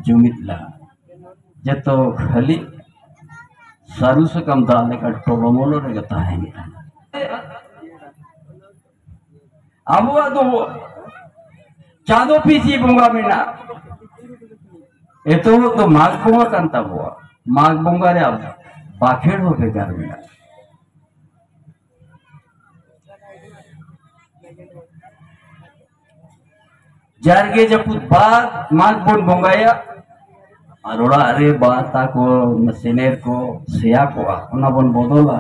जुमित ला जतो खाली सारू से कम दाले का टोलोमोलो रे गता है अब तो चादो पीसी बुंगा मेना तो माघ बुंगा कांता बुआ माघ बुंगा रे अब बाखेड़ हो बेकार मेना जारगे जपुत बात माघ बुन बुंगाया अरोड़ा रे बाता को मसेनेर को सेया को उना बन बोदोला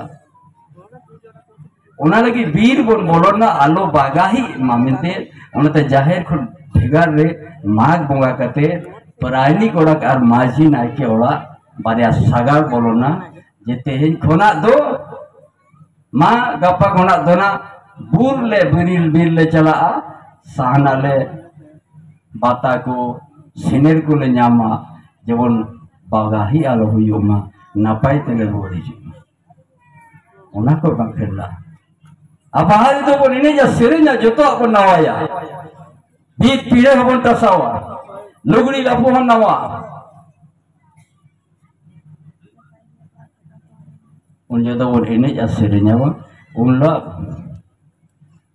उना लगी बीर बन बोलोना आलो बागाही मामिनते उनते जाहिर खुद भेगार रे माघ बुंगा कते परायनी कोड़ा और माझी नायके ओड़ा बारिया सागार बोलोना जेते हिन खोना दो माँ गप्पा खोना दो ना बूर ले बीर ले चला सहना ले बाता को सिनेर को ले न्यामा जबन बागाही आलो हुयुमा नापाय तेले बोड़ी उना को बाखेला अब हाल तो बोली नहीं जा सिरिंजा जोतो अपन नवाया बीत पीड़े हबन तसावा लुगड़ी लापो हन नवा उन जो तो बोली नहीं जा सिरिंजा वो उन लोग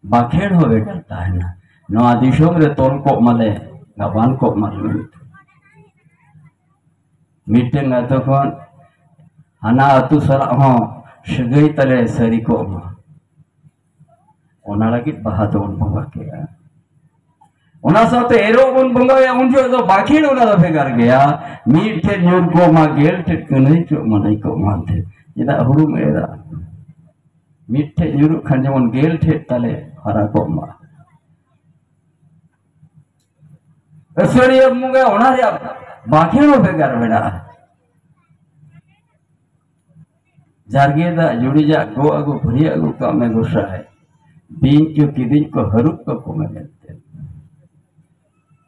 बाखेड़ हो बेटा है ना नो आदिशों में तोल को मले गवान को मले मीटिंग तो कौन हना अतु सरा हो शगई तले सरी को ओना लगी बाहा तो उन बुंगा के ओना साथे एरो उन बुंगा या उन जो तो बाकी ओना तो फेगार गया मीट थे न्यूर को मा गेल थे कनई चो मनई को मानते जेदा हुरु मेरा मीट थे न्यूर खंजे उन गेल थे तले हरा को मा असरी अब मुंगा ओना रे बाकी नो फेगार बेड़ा जारगे दा जुड़ी जा गो अगु भरी अगु का में गुस्सा है बीन जो किदिन को हरूप को कोमे लेते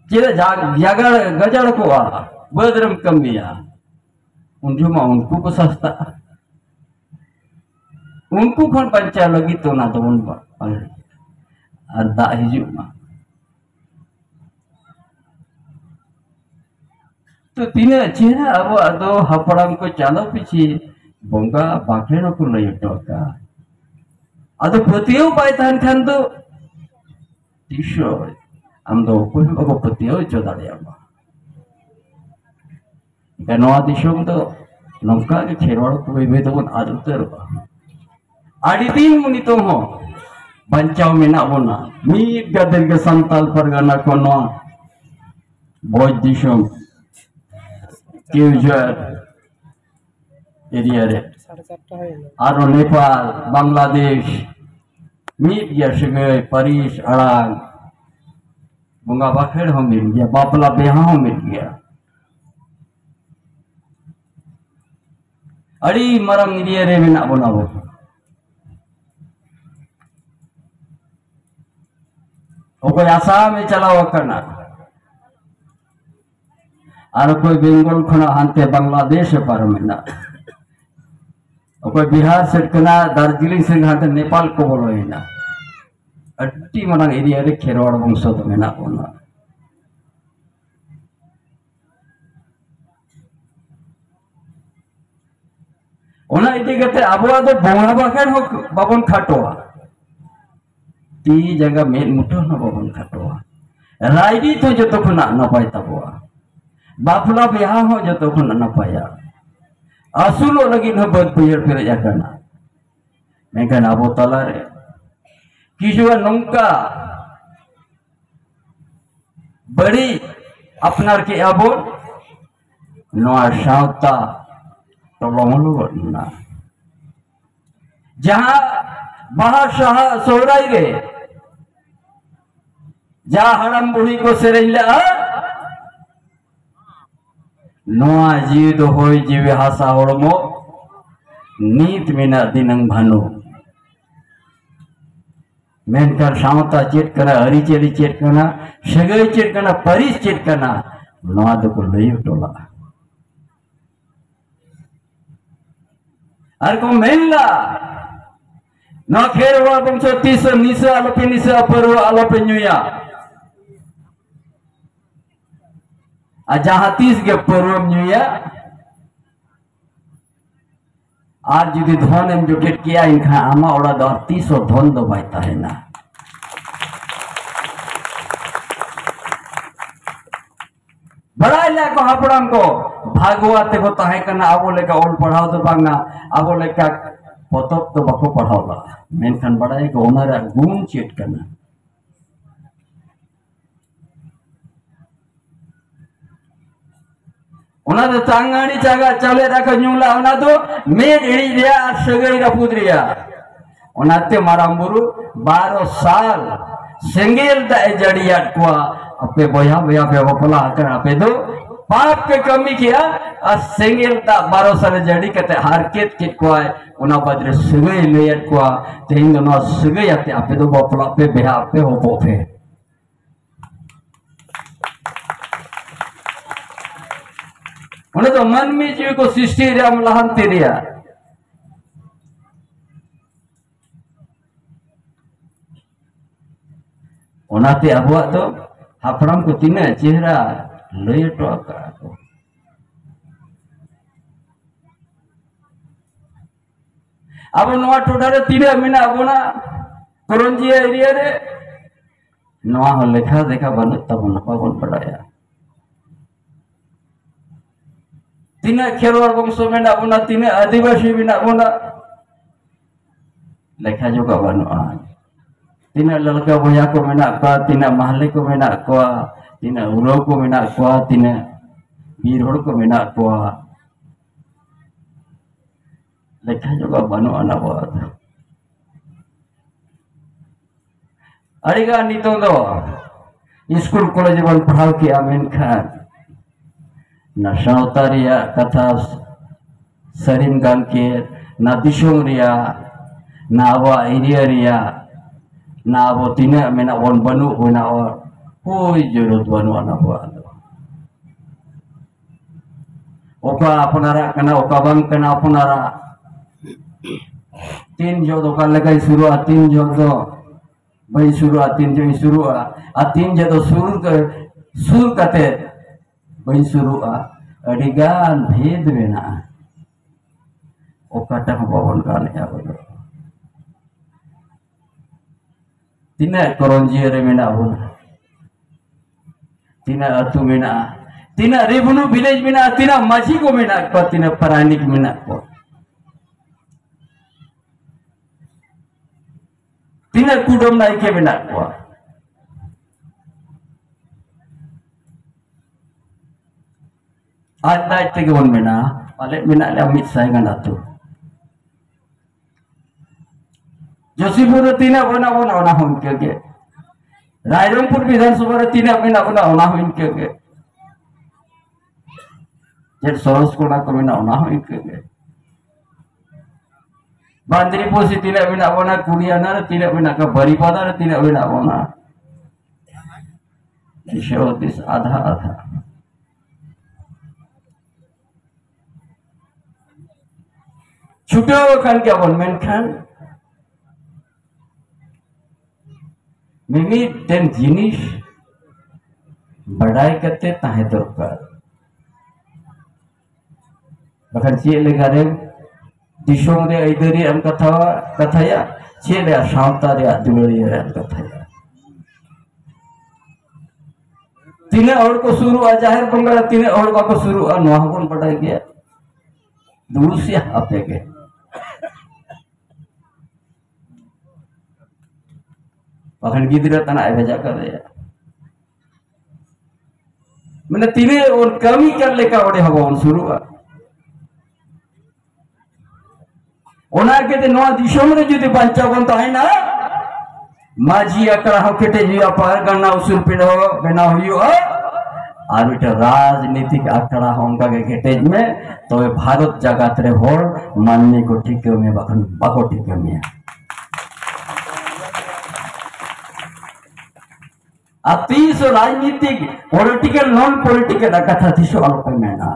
जेदा जागड़ गजड़ को आ बदरम कमिया उन जो मा उनको को सस्ता उनको खन पंचा लगी तो ना तो उन और दा हिजु मा तो तीने चेहरा अब अदो हपड़म को चालो पीछे बोंगा बाखेड़ो को लय टोका अदो पतियो पाय थान खान तो तीसो हम तो कोई बको पतियो जो दाड़िया बा गनवा दिशों तो नौका के खेरवाड़ को भी तो बन आदुतर बा आड़ी दिन मुनि तो हो बंचाव में ना बोना मीट गदर के संताल परगना को नो भोज दिशों किउजर एरिया रे आरो नेपाल बांग्लादेश मीट गया सगई परिस अड़ांग बुंगा बाखेड़ हो मिल गया बापला बेहा हो मिल गया अड़ी मरम एरिया रे में ना बनावो ओ कोई आसाम में चलाओ करना और कोई बेंगल खना हांते बांग्लादेश पर मिलना कोई बिहार से कना दार्जिलिंग से हांते नेपाल को बोलो है ना अट्टी मरंग एरिया रे खेरवाड़ वंशो तो मेना कोना ओना इति गते आबवा तो बोंगा बाखेड़ हो बाबन खाटोआ ती जगह में मुठो न बाबन खाटोआ राइडी तो जो तो खुना न पाई तबवा बापला बिहा हो जो तो खुना न पाया असुलो लगी न बद पियर फिर जाकना मेकन आबो तला रे किजुआ नंका बड़ी अपनार के आबो नोआ सावता तो लोमलो ना जहां बाहर शाह सोराई रे जा हड़म बुढ़ी को सेरेला नोआ जीव दो होई जीवे हासा होड़मो नीत मेना दिनंग भानु मेनकर सावता चेट कना हरी चेरी चेट कना सगई चेट कना परिस चेट कना नोआ दो को लई टोला अर को मेनला न खेरवा बंसो तीस निसा आलोपे निसा परवा आलोपे न्युया जहाँ तीस के परम न्यूया आज जुदी धन एम जोटेट किया इनखा आमा ओड़ा दो 30 धन दो बायता है ना बड़ा इला को हापड़ाम को भागवत को ताहे करना आबो लेका ओल पढ़ाओ तो बांगना आबो लेका पोतक तो बाको पढ़ाओला मेनखान बड़ा है को ओनारा गुण चेट करना ओना तो चांगाड़ी चागा चले रखा न्यूला ओना तो मेड इड़ी रिया सगई रपुद रिया ओनाते मारामबुरु 12 साल सेंगेल दा जड़िया को अपे बोया बोया पे बपला कर अपे दो पाप के कमी किया और सेंगेल दा 12 साल जड़ी कते हारकेत के को ओना बदरे सगई लेयत को तेन दोनो सगई आते अपे दो बपला पे बेहा पे हो बोफे उन्हें तो मन में जीव को सृष्टि रिया मलाहंती रिया ओनाते अबुआ तो हापड़ाम को तीन चेहरा लय टोका अब नवा टोडारे तीन मिना अबुना करंजी एरिया रे नवा हो लेखा देखा बन तब नपाबन पड़ाया तीन खेरवाड़ वंश में बुना तीन आदिवासी में बुना लेखा जो का बनुआ तीन लड़का बोया को मेना को तीन महले को मेना को तीन उरो को मेना को तीन बीरहोड़ को मेना को लेखा जो का बनुआ ना बात अड़ीगा नितो दो स्कूल कॉलेज बन पढ़ाओ किया मेनखान ना सावतारिया कथा सरीन गान के ना दिशों रिया ना आवा एरिया रिया ना वो तीन मेना वन बनु होना और कोई जरूरत बनुआ ना हुआ ओका अपनारा कना ओका बंग कना अपनारा तीन जो दो कल लगा शुरू तीन जो दो भाई शुरू तीन जो शुरू तीन जो दो शुरू करते बई शुरू अड़ीगान भेद मेना ओकाटा बाबन गाने बोलो तीन करंजी रे मेना बोला तीन अतु मेना तीन रेवन्यू विलेज मेना तीन माझी को मेना को तीन प्राणिक मेना को तीन कुडम नाई के मेना को आज दायित्व के वन में ना वाले मिना ले अमित साइगन आतु जोशीपुर तीन बना बना होना हम के रायरंगपुर विधानसभा तीन मिना बना होना हम के जेट सोरस कोना को मिना होना हम के बांद्री पोसी तीन मिना बना कुड़ियाना तीन मिना का बरीपादा तीन मिना बना दिस आधा आधा छुट्टियों खान क्या बोल मैंने खान मिमी टेन जिनिस बढ़ाई करते ताहे दरकार बखर चे लेगा रे दिशों रे इधरी हम कथा या चे ले शांता रे दुलरी रे हम कथा या तीन और को शुरू आ जाहिर बंगला तीन और को शुरू आ नोहागुन बढ़ाई गया दूर से आपे के पखंड गिदरा तना भेजा कर दिया मैंने तीने और कमी कर लेका ओडे हवा उन शुरू ओना के ते नवा दिशों में जुदी पंचा बन तो है ना माझी अकड़ा हो केटे जिया पार गन्ना उसूल पिड़ो बना हुई और इटा राजनीतिक अकड़ा होंगे के केटेज में तो ये भारत जगत रे होर मानने को ठीक में बखन बाको ठीक में अतीस राजनीतिक पॉलिटिकल नॉन पॉलिटिकल कथा थीसो अल्प में ना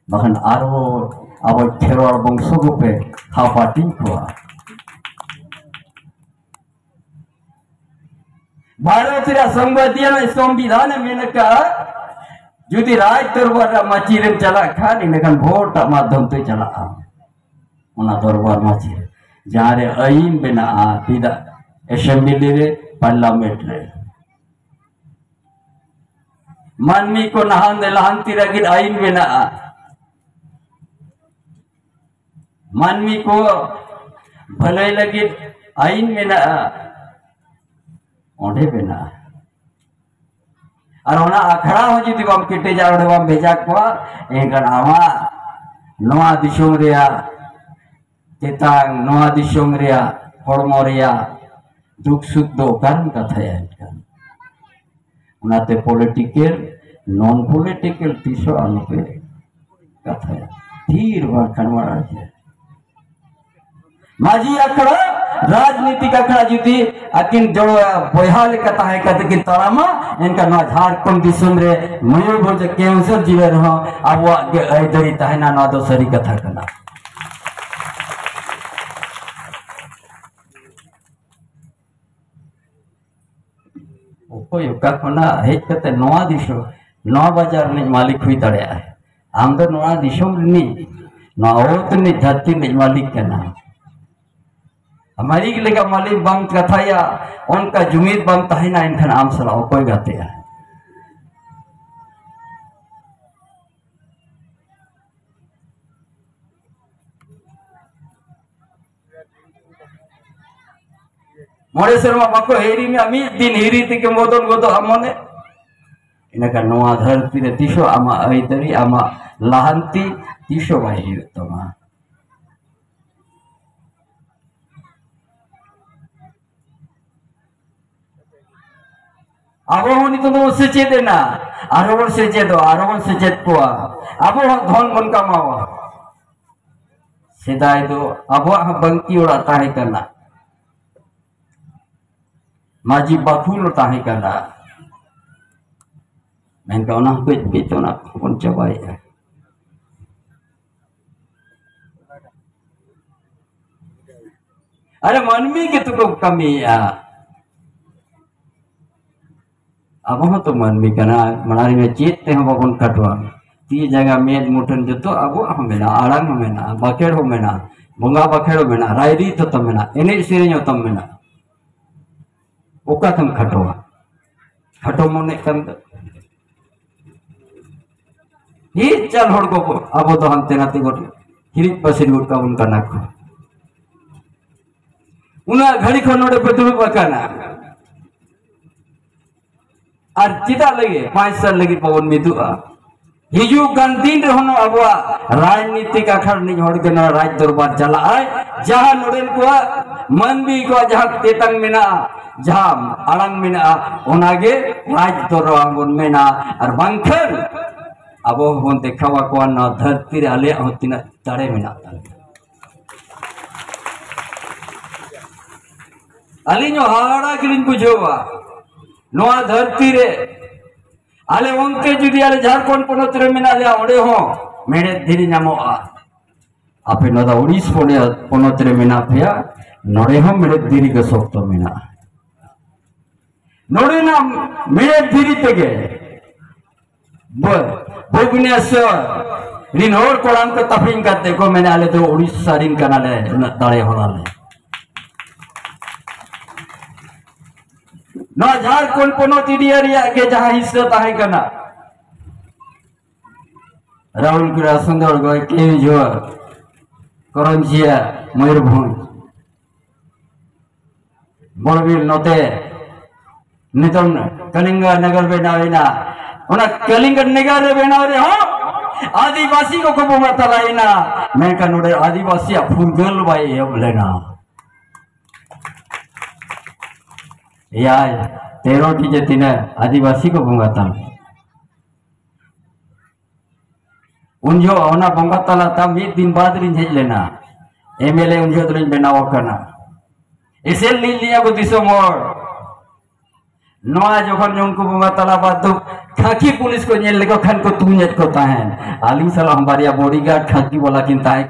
बखन आरो अब खेरवाड़ वंशो को पे खापाटी हुआ भारत संविधान में का जुदी राज दरबार माची रे चला खान इनखान भोट माध्यम ते चला उना दरबार माची जहाँ रे आईन बेना तीदा असेंबली रे पार्लियामेंट रे मानवी को नहान लहानती लगी आईन बेना मानवी को भले लगी आईन बेना ओंडे बेना और ओना अखड़ा हो जुदी बम केटे जावड़े बम भेजा को एंकन आमा नोआ दिशोम रिया चेतांग नोआ दिशोम रिया हड़मो रिया दुख सुख दो कारण कथा है एंकन उनाते पॉलिटिकल नॉन पॉलिटिकल तीसो अनुपे कथा है धीर बाखन मारा है माजी अखड़ा राजनीतिक अखड़ा जुदी अकिन जोड़ बोहाल कथा है कहते कि तरामा इनका ना झारखंड दिसुम रे मयूरभंज कैंसर जिले रहो अब वो दरी तहना ना दो सरी कथा करना कोई का कोना हेज कते नवा दिसो 9 बाजार ने मालिक हुई तड़े है आम तो नवा दिसो नि नौत ने धरती ने मालिक करना हमारी के लेगा मालिक बम कथा या उनका जुमीद बम तहना इनखान आम सलाह कोई गाते हैं मोड़े शर्मा बाको हेरी में अमी दिन हेरी थी के मोदन गोदो हमने इनका नवा धरती रे तीसो आमा आइतरी आमा लहांती तीसो भाई तो मां अब होनी तो सेचेद ना आरोहण सेचेद को अब धन बन कमावा सेदाय दो अब बंकी ओड़ा ताहे करना माजी बाफुल ताहे करना मैं कहना कुछ भी तो ना कौन चबाई है अरे मनमी के तो कमी है अब हम तो मनमी करना मनारी में चेत हम बबन कटवा ती जगह मेद मुठन जो तो अब हम मेना आड़ंग मेना बखेड़ हो मेना बंगा बखेड़ मेना रायरी तो तम मेना एने सेरें तम मेना ओका तम खटवा खटो मोने कम ही चल होड़ को अब तो हम तेना ते गोट हिरिक पसिन गोट का उनका नाको उना घड़ी खनोड़े पे दुरु बकाना और चिता लगे 5 साल लगे पवन मिदुआ हिजू गन दिन रहनो अबवा राजनीतिक अखड़ नि होड़ के ना राज दरबार चला आय जहां नोडेन को मनबी को जहां तेतंग मेना जहां आलंग मेना ओनागे राज दरबार बन मेना और बंखर अब बन देखावा को ना धरती रे आले होतिना तड़े मेना अलिनो हाड़ा किन बुझोवा नोआ धरती रे आले उनके जुदी आले झारखंड पनत रे मेना ले ओडे हो मेरे धीरी नामोआ आपे नदा उड़ीस पनत रे मेना फेया नोडे हो मेरे धीरी के सोक्तो मेना नोडे ना मेरे धीरी तेगे भुवनेश्वर रिन और कोड़ाम के तफरीन का देखो मैंने आले तो उड़ीसा रिन कनाले दाड़े होलाले ना झारखंड पनत एरिया के जहां हिस्सा ताहे कना राहुलपुरा सुंदरगढ़ केवझर करंजिया मयूरभंज बड़बिल नोते नितन कलिंगा नगर बेनावेना उना कलिंगा नगर रे बेनावे हो आदिवासी को कबो तलाइना मैं कनोडे आदिवासी फुलगल बाई लेना यार तेरोटी जती ने आदिवासी को बंगाता उनजो ओना बंगाताला तब 1 दिन बाद रिन हेज लेना एमएलए उनजो रिन बनाव करना इसे ली लिया को दिसो मोर नोआ जोखन उनको बंगाताला बाद तो खाकी पुलिस को नेल लेको खन को तू नेत को ताहन आलिम सलाम बारिया बॉडीगार्ड खाकी वाला किन ताहे